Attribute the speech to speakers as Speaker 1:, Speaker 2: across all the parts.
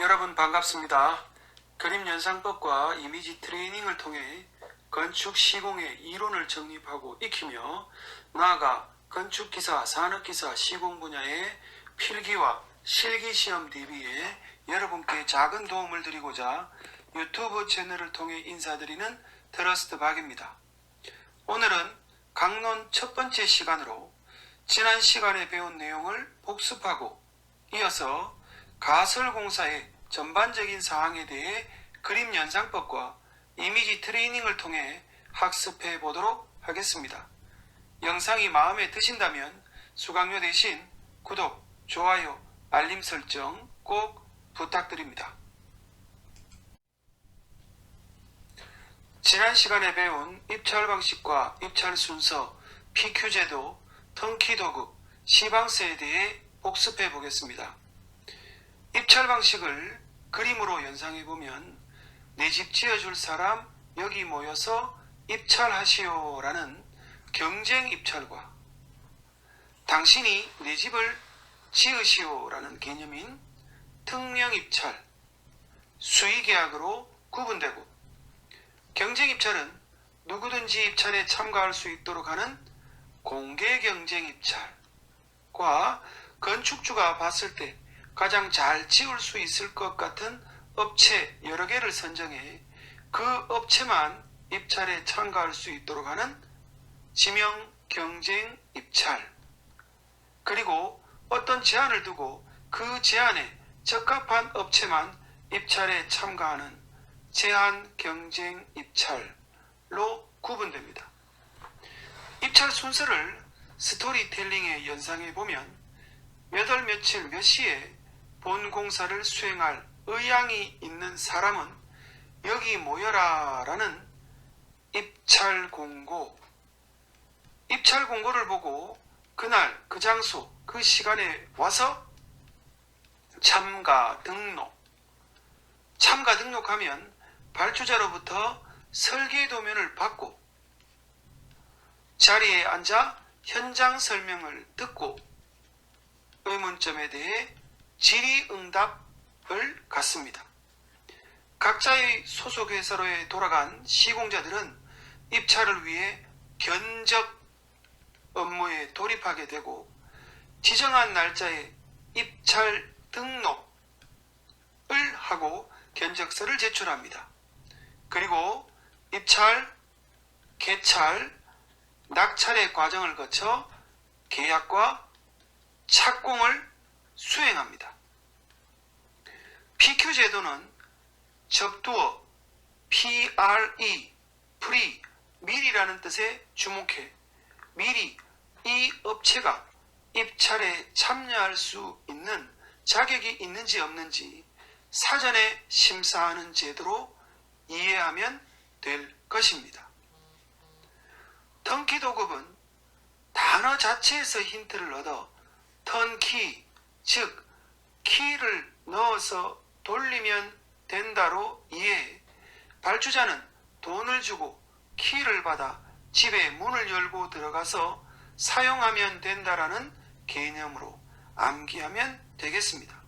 Speaker 1: 여러분 반갑습니다. 그림 연상법과 이미지 트레이닝을 통해 건축 시공의 이론을 정립하고 익히며 나아가 건축기사, 산업기사, 시공 분야의 필기와 실기시험 대비에 여러분께 작은 도움을 드리고자 유튜브 채널을 통해 인사드리는 트러스트 박입니다. 오늘은 강론 첫 번째 시간으로 지난 시간에 배운 내용을 복습하고 이어서 가설공사의 전반적인 사항에 대해 그림 연상법과 이미지 트레이닝을 통해 학습해 보도록 하겠습니다. 영상이 마음에 드신다면 수강료 대신 구독, 좋아요, 알림 설정 꼭 부탁드립니다. 지난 시간에 배운 입찰 방식과 입찰 순서, PQ 제도, 턴키 도구, 시방세에 대해 복습해 보겠습니다. 입찰 방식을 그림으로 연상해 보면 내 집 지어줄 사람 여기 모여서 입찰하시오 라는 경쟁 입찰과 당신이 내 집을 지으시오 라는 개념인 특명 입찰, 수의 계약으로 구분되고 경쟁 입찰은 누구든지 입찰에 참가할 수 있도록 하는 공개 경쟁 입찰과 건축주가 봤을 때 가장 잘 지을 수 있을 것 같은 업체 여러 개를 선정해 그 업체만 입찰에 참가할 수 있도록 하는 지명 경쟁 입찰, 그리고 어떤 제한을 두고 그 제한에 적합한 업체만 입찰에 참가하는 제한 경쟁 입찰로 구분됩니다. 입찰 순서를 스토리텔링에 연상해 보면 몇 월 며칠 몇 시에 본 공사를 수행할 의향이 있는 사람은 여기 모여라 라는 입찰 공고를 보고 그날 그 장소 그 시간에 와서 참가 등록하면 발주자로부터 설계 도면을 받고 자리에 앉아 현장 설명을 듣고 의문점에 대해 질의응답을 갖습니다. 각자의 소속 회사로에 돌아간 시공자들은 입찰을 위해 견적 업무에 돌입하게 되고 지정한 날짜에 입찰 등록을 하고 견적서를 제출합니다. 그리고 입찰, 개찰, 낙찰의 과정을 거쳐 계약과 착공을 수행합니다. PQ 제도는 접두어 PRE, 프리, 미리라는 뜻에 주목해 미리 이 업체가 입찰에 참여할 수 있는 자격이 있는지 없는지 사전에 심사하는 제도로 이해하면 될 것입니다. 턴키 도급은 단어 자체에서 힌트를 얻어 턴키, 즉 키를 넣어서 돌리면 된다로 이해해 발주자는 돈을 주고 키를 받아 집에 문을 열고 들어가서 사용하면 된다라는 개념으로 암기하면 되겠습니다.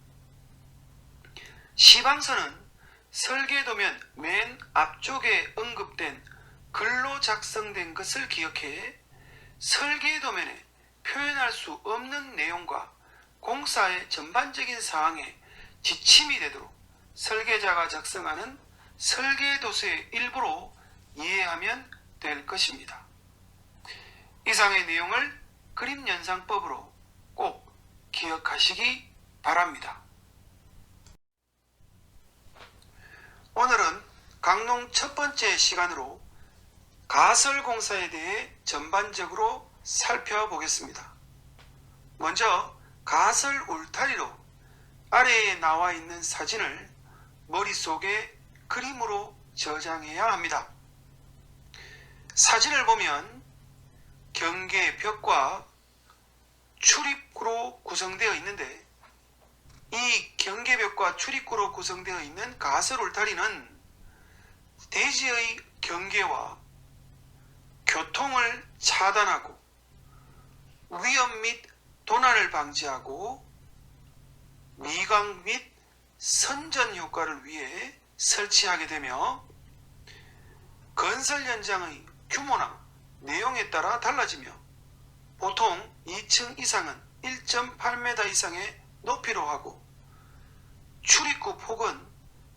Speaker 1: 시방서는 설계도면 맨 앞쪽에 언급된 글로 작성된 것을 기억해 설계도면에 표현할 수 없는 내용과 공사의 전반적인 사항에 지침이 되도록 설계자가 작성하는 설계도서의 일부로 이해하면 될 것입니다. 이상의 내용을 그림 연상법으로 꼭 기억하시기 바랍니다. 오늘은 강론 첫 번째 시간으로 가설공사에 대해 전반적으로 살펴보겠습니다. 먼저 가설 울타리로 아래에 나와 있는 사진을 머릿속에 그림으로 저장해야 합니다. 사진을 보면 경계벽과 출입구로 구성되어 있는데 이 경계벽과 출입구로 구성되어 있는 가설 울타리는 대지의 경계와 교통을 차단하고 위험 및 도난을 방지하고 미광 및 선전 효과를 위해 설치하게 되며 건설 현장의 규모나 내용에 따라 달라지며 보통 2층 이상은 1.8m 이상의 높이로 하고 출입구 폭은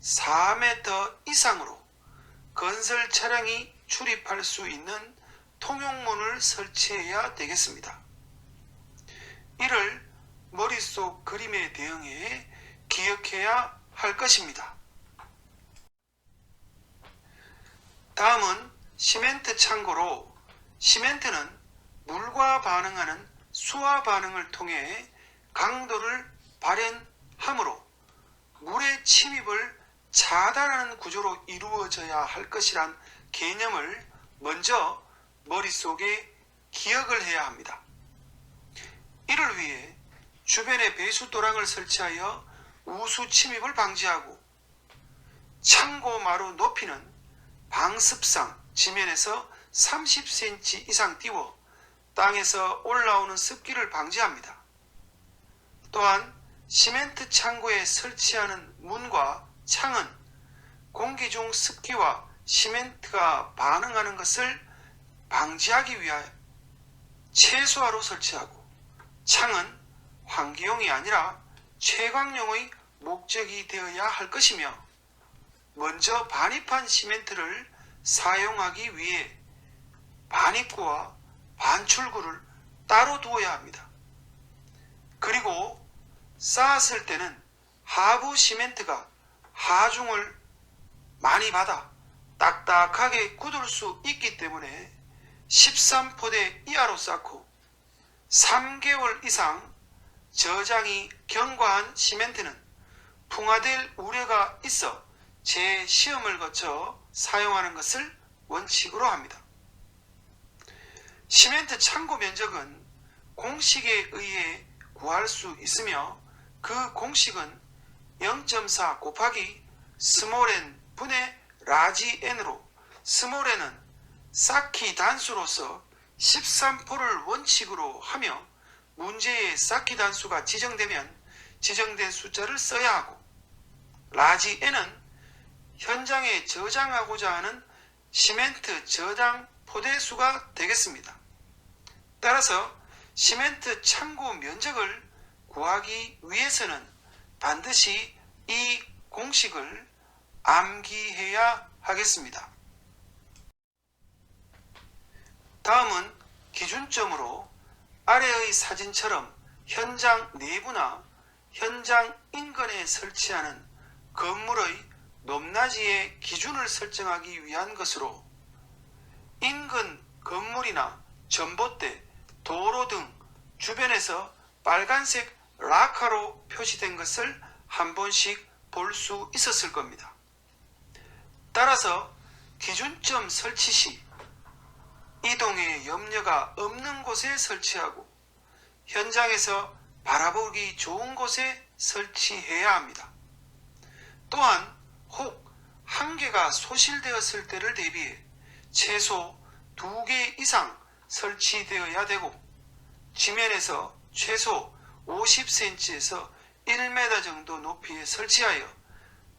Speaker 1: 4m 이상으로 건설 차량이 출입할 수 있는 통용문을 설치해야 되겠습니다. 이를 머릿속 그림에 대응해 기억해야 할 것입니다. 다음은 시멘트 창고로 시멘트는 물과 반응하는 수화 반응을 통해 강도를 발현하므로 물의 침입을 차단하는 구조로 이루어져야 할 것이란 개념을 먼저 머릿속에 기억을 해야 합니다. 이를 위해 주변에 배수도랑을 설치하여 우수 침입을 방지하고 창고 마루 높이는 방습상 지면에서 30cm 이상 띄워 땅에서 올라오는 습기를 방지합니다. 또한 시멘트 창고에 설치하는 문과 창은 공기 중 습기와 시멘트가 반응하는 것을 방지하기 위하여 최소화로 설치하고 창은 환기용이 아니라 채광용의 목적이 되어야 할 것이며 먼저 반입한 시멘트를 사용하기 위해 반입구와 반출구를 따로 두어야 합니다. 그리고 쌓았을 때는 하부 시멘트가 하중을 많이 받아 딱딱하게 굳을 수 있기 때문에 13포대 이하로 쌓고 3개월 이상 저장이 경과한 시멘트는 풍화될 우려가 있어 재시험을 거쳐 사용하는 것을 원칙으로 합니다. 시멘트 창고 면적은 공식에 의해 구할 수 있으며 그 공식은 0.4 곱하기 스몰 n 분의 라지 n으로 스몰 n은 쌓기 단수로서 13포를 원칙으로 하며 문제의 쌓기 단수가 지정되면 지정된 숫자를 써야 하고 라지 n은 현장에 저장하고자 하는 시멘트 저장 포대수가 되겠습니다. 따라서 시멘트 창고 면적을 구하기 위해서는 반드시 이 공식을 암기해야 하겠습니다. 다음은 기준점으로 아래의 사진처럼 현장 내부나 현장 인근에 설치하는 건물의 높낮이의 기준을 설정하기 위한 것으로 인근 건물이나 전봇대, 도로 등 주변에서 빨간색 라카로 표시된 것을 한 번씩 볼 수 있었을 겁니다. 따라서 기준점 설치 시 이동에 염려가 없는 곳에 설치하고 현장에서 바라보기 좋은 곳에 설치해야 합니다. 또한 혹 한 개가 소실되었을 때를 대비해 최소 2개 이상 설치되어야 되고 지면에서 최소 50cm에서 1m 정도 높이에 설치하여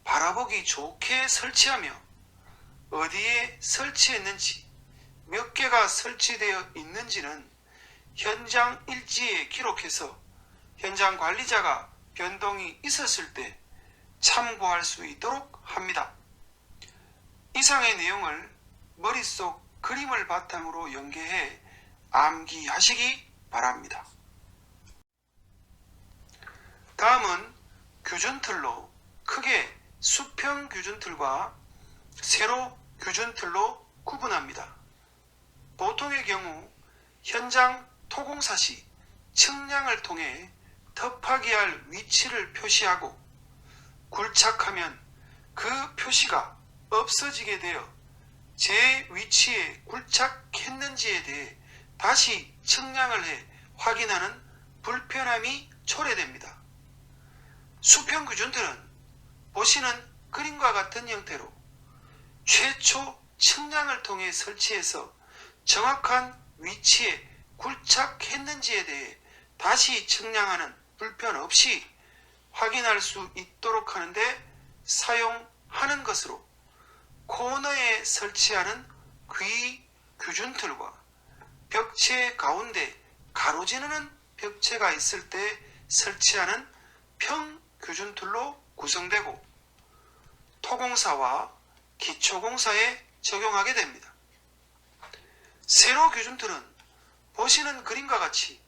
Speaker 1: 바라보기 좋게 설치하며 어디에 설치했는지 몇 개가 설치되어 있는지는 현장 일지에 기록해서 현장 관리자가 변동이 있었을 때 참고할 수 있도록 합니다. 이상의 내용을 머릿속 그림을 바탕으로 연계해 암기하시기 바랍니다. 다음은 규준틀로 크게 수평 규준틀과 세로 규준틀로 구분합니다. 보통의 경우 현장 토공사 시 측량을 통해 덮하기 할 위치를 표시하고 굴착하면 그 표시가 없어지게 되어 제 위치에 굴착했는지에 대해 다시 측량을 해 확인하는 불편함이 초래됩니다. 수평 규준틀은 보시는 그림과 같은 형태로 최초 측량을 통해 설치해서 정확한 위치에 굴착했는지에 대해 다시 측량하는 불편 없이 확인할 수 있도록 하는데 사용하는 것으로 코너에 설치하는 귀 규준틀과 벽체 가운데 가로지르는 벽체가 있을 때 설치하는 평 규준틀로 구성되고 토공사와 기초공사에 적용하게 됩니다. 세로 규준틀은 보시는 그림과 같이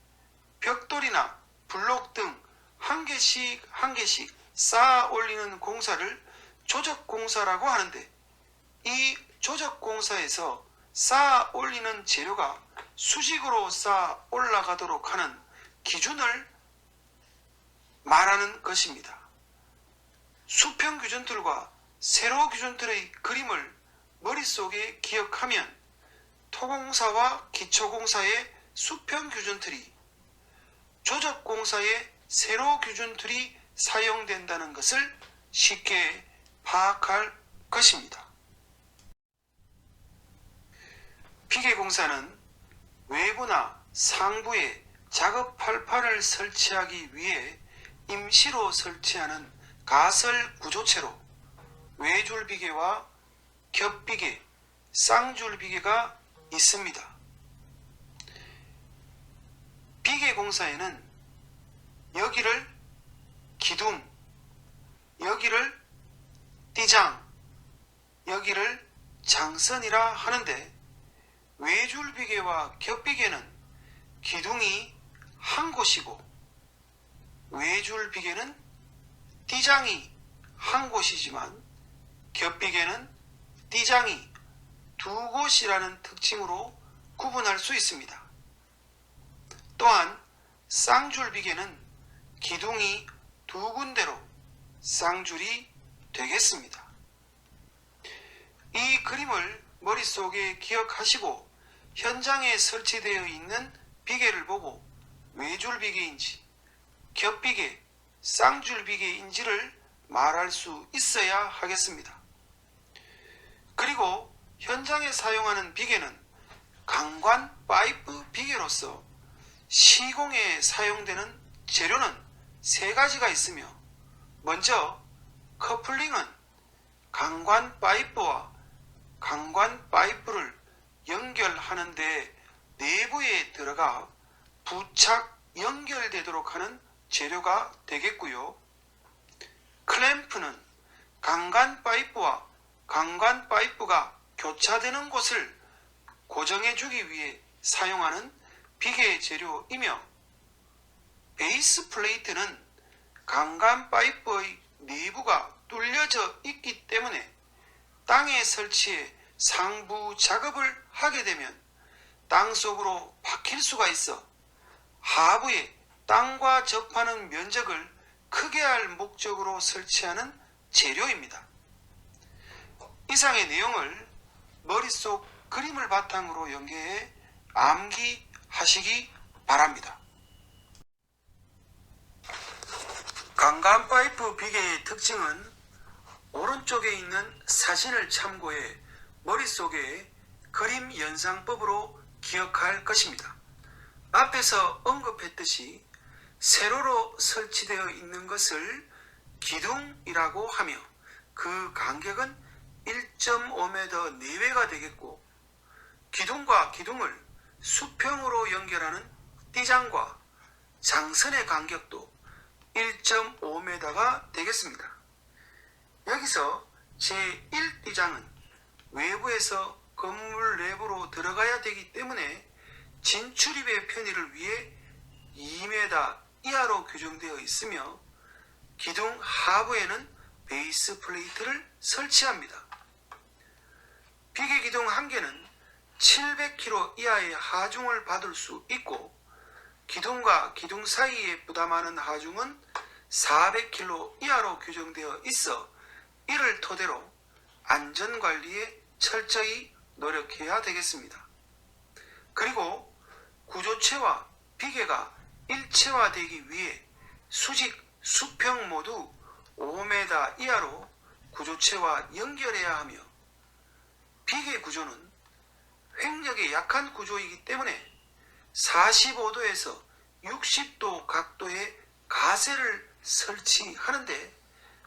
Speaker 1: 벽돌이나 블록 등 한 개씩 한 개씩 쌓아 올리는 공사를 조적공사라고 하는데, 이 조적공사에서 쌓아 올리는 재료가 수직으로 쌓아 올라가도록 하는 기준을 말하는 것입니다. 수평 규준틀과 세로 규준틀의 그림을 머릿속에 기억하면 토공사와 기초공사의 수평 규준틀이, 조적공사의 세로 규준틀이 사용된다는 것을 쉽게 파악할 것입니다. 비계공사는 외부나 상부에 작업 팔판을 설치하기 위해 임시로 설치하는 가설 구조체로 외줄비계와 겹비계, 쌍줄비계가 있습니다. 비계공사에는 여기를 기둥, 여기를 띠장, 여기를 장선이라 하는데, 외줄비계와 겹비계는 기둥이 한 곳이고 외줄비계는 띠장이 한 곳이지만 겹비계는 띠장이 두 곳이라는 특징으로 구분할 수 있습니다. 또한 쌍줄비계는 기둥이 두 군데로 쌍줄이 되겠습니다. 이 그림을 머릿속에 기억하시고 현장에 설치되어 있는 비계를 보고 외줄비계인지 겹비계, 쌍줄비계인지를 말할 수 있어야 하겠습니다. 그리고 현장에 사용하는 비계는 강관 파이프 비계로서 시공에 사용되는 재료는 세 가지가 있으며, 먼저 커플링은 강관 파이프와 강관 파이프를 연결하는데 내부에 들어가 부착 연결되도록 하는 재료가 되겠고요. 클램프는 강관 파이프와 강관 파이프가 교차되는 곳을 고정해 주기 위해 사용하는 비계 재료이며, 베이스 플레이트는 강관 파이프의 내부가 뚫려져 있기 때문에 땅에 설치해 상부 작업을 하게 되면 땅 속으로 박힐 수가 있어 하부에 땅과 접하는 면적을 크게 할 목적으로 설치하는 재료입니다. 이상의 내용을 머릿속 그림을 바탕으로 연계해 암기하시기 바랍니다. 강간 파이프 비계의 특징은 오른쪽에 있는 사진을 참고해 머릿속에 그림 연상법으로 기억할 것입니다. 앞에서 언급했듯이 세로로 설치되어 있는 것을 기둥이라고 하며 그 간격은 1.5m 내외가 되겠고, 기둥과 기둥을 수평으로 연결하는 띠장과 장선의 간격도 1.5m가 되겠습니다. 여기서 제1띠장은 외부에서 건물 내부로 들어가야 되기 때문에 진출입의 편의를 위해 2m 이하로 규정되어 있으며, 기둥 하부에는 베이스 플레이트를 설치합니다. 비계 기둥 한 개는 700kg 이하의 하중을 받을 수 있고, 기둥과 기둥 사이에 부담하는 하중은 400kg 이하로 규정되어 있어 이를 토대로 안전관리에 철저히 노력해야 되겠습니다. 그리고 구조체와 비계가 일체화되기 위해 수직, 수평 모두 5m 이하로 구조체와 연결해야 하며, 비계 구조는 횡력이 약한 구조이기 때문에 45도에서 60도 각도의 가세를 설치하는데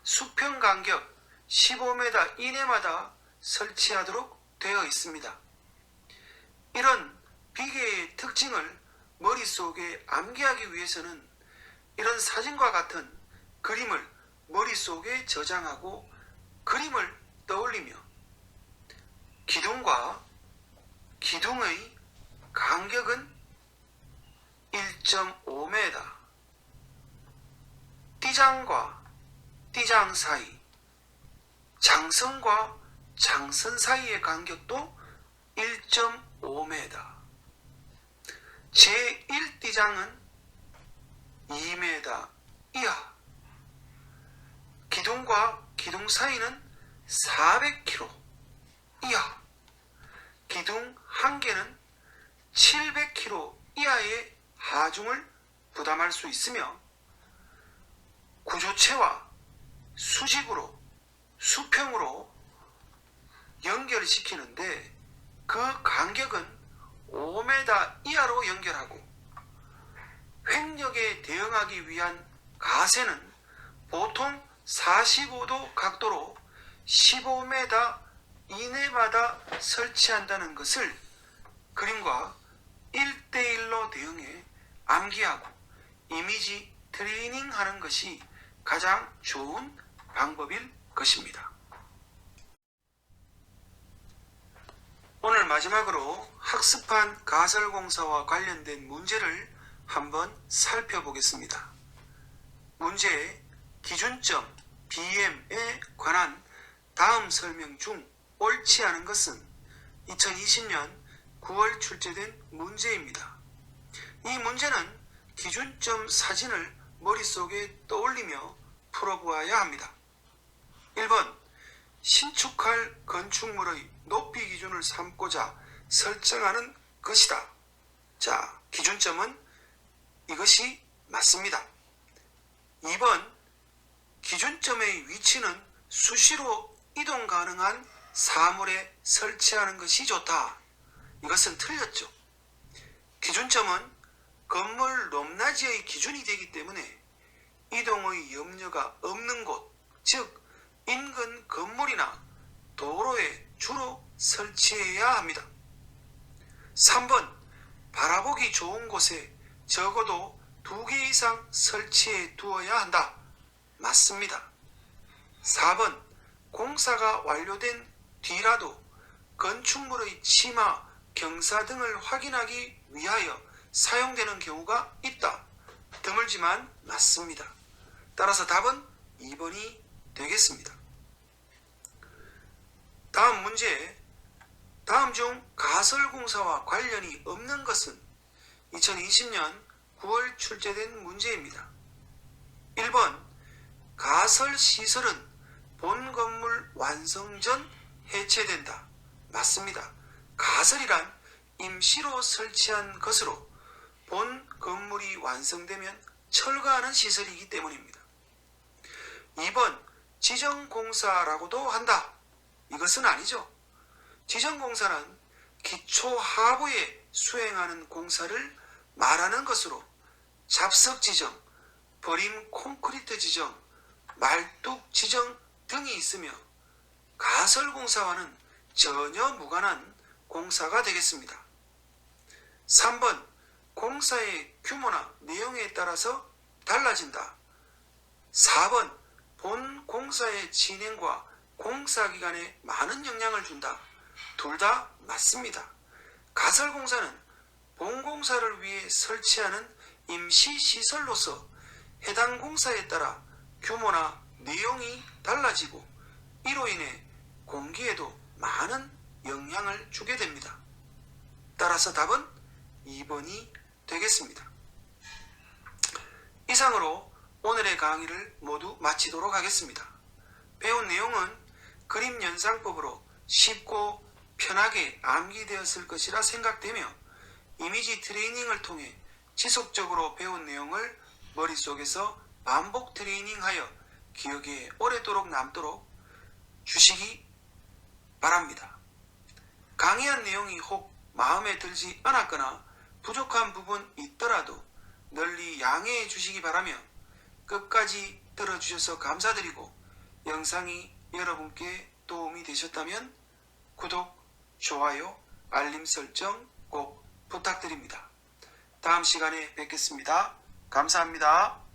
Speaker 1: 수평 간격 15m 이내마다 설치하도록 되어 있습니다. 이런 비계의 특징을 머릿속에 암기하기 위해서는 이런 사진과 같은 그림을 머릿속에 저장하고 그림을 떠올리며 기둥과 기둥의 간격은 1.5m, 띠장과 띠장 사이, 장선과 장선 사이의 간격도 1.5m, 제1띠장은 2m 이하, 기둥과 기둥 사이는 400km 이하, 기둥 한 개는 700km 이하의 하중을 부담할 수 있으며 구조체와 수직으로 수평으로 연결시키는데 그 간격은 5m 이하로 연결하고 횡력에 대응하기 위한 가세는 보통 45도 각도로 15m 이내마다 설치한다는 것을 그림과 1대1로 대응해 암기하고 이미지 트레이닝하는 것이 가장 좋은 방법일 것입니다. 오늘 마지막으로 학습한 가설공사와 관련된 문제를 한번 살펴보겠습니다. 문제의 기준점 BM에 관한 다음 설명 중 옳지 않은 것은 2020년 9월 출제된 문제입니다. 이 문제는 기준점 사진을 머릿속에 떠올리며 풀어보아야 합니다. 1번 신축할 건축물의 높이 기준을 삼고자 설정하는 것이다. 자, 기준점은 이것이 맞습니다. 2번 기준점의 위치는 수시로 이동 가능한 사물에 설치하는 것이 좋다. 이것은 틀렸죠. 기준점은 건물 높낮이의 기준이 되기 때문에 이동의 염려가 없는 곳, 즉 인근 건물이나 도로에 주로 설치해야 합니다. 3번 바라보기 좋은 곳에 적어도 2개 이상 설치해 두어야 한다. 맞습니다. 4번 공사가 완료된 뒤라도 건축물의 치마, 경사 등을 확인하기 위하여 사용되는 경우가 있다. 드물지만 맞습니다. 따라서 답은 2번이 되겠습니다. 다음 문제, 다음 중 가설공사와 관련이 없는 것은 2020년 9월 출제된 문제입니다. 1번 가설시설은 본 건물 완성 전 해체된다. 맞습니다. 가설이란 임시로 설치한 것으로 본 건물이 완성되면 철거하는 시설이기 때문입니다. 2번 지정공사라고도 한다. 이것은 아니죠. 지정공사는 기초 하부에 수행하는 공사를 말하는 것으로 잡석 지정, 버림 콘크리트 지정, 말뚝 지정 등이 있으며 가설공사와는 전혀 무관한 공사가 되겠습니다. 3번 공사의 규모나 내용에 따라서 달라진다. 4번 본 공사의 진행과 공사기간에 많은 영향을 준다. 둘 다 맞습니다. 가설공사는 본공사를 위해 설치하는 임시시설로서 해당 공사에 따라 규모나 내용이 달라지고 이로 인해 공기에도 많은 영향을 주게 됩니다. 따라서 답은 2번이 되겠습니다. 이상으로 오늘의 강의를 모두 마치도록 하겠습니다. 배운 내용은 그림 연상법으로 쉽고 편하게 암기되었을 것이라 생각되며 이미지 트레이닝을 통해 지속적으로 배운 내용을 머릿속에서 반복 트레이닝하여 기억에 오래도록 남도록 주시기 바랍니다. 강의한 내용이 혹 마음에 들지 않았거나 부족한 부분 있더라도 널리 양해해 주시기 바라며 끝까지 들어주셔서 감사드리고 영상이 여러분께 도움이 되셨다면 구독, 좋아요, 알림 설정 꼭 부탁드립니다. 다음 시간에 뵙겠습니다. 감사합니다.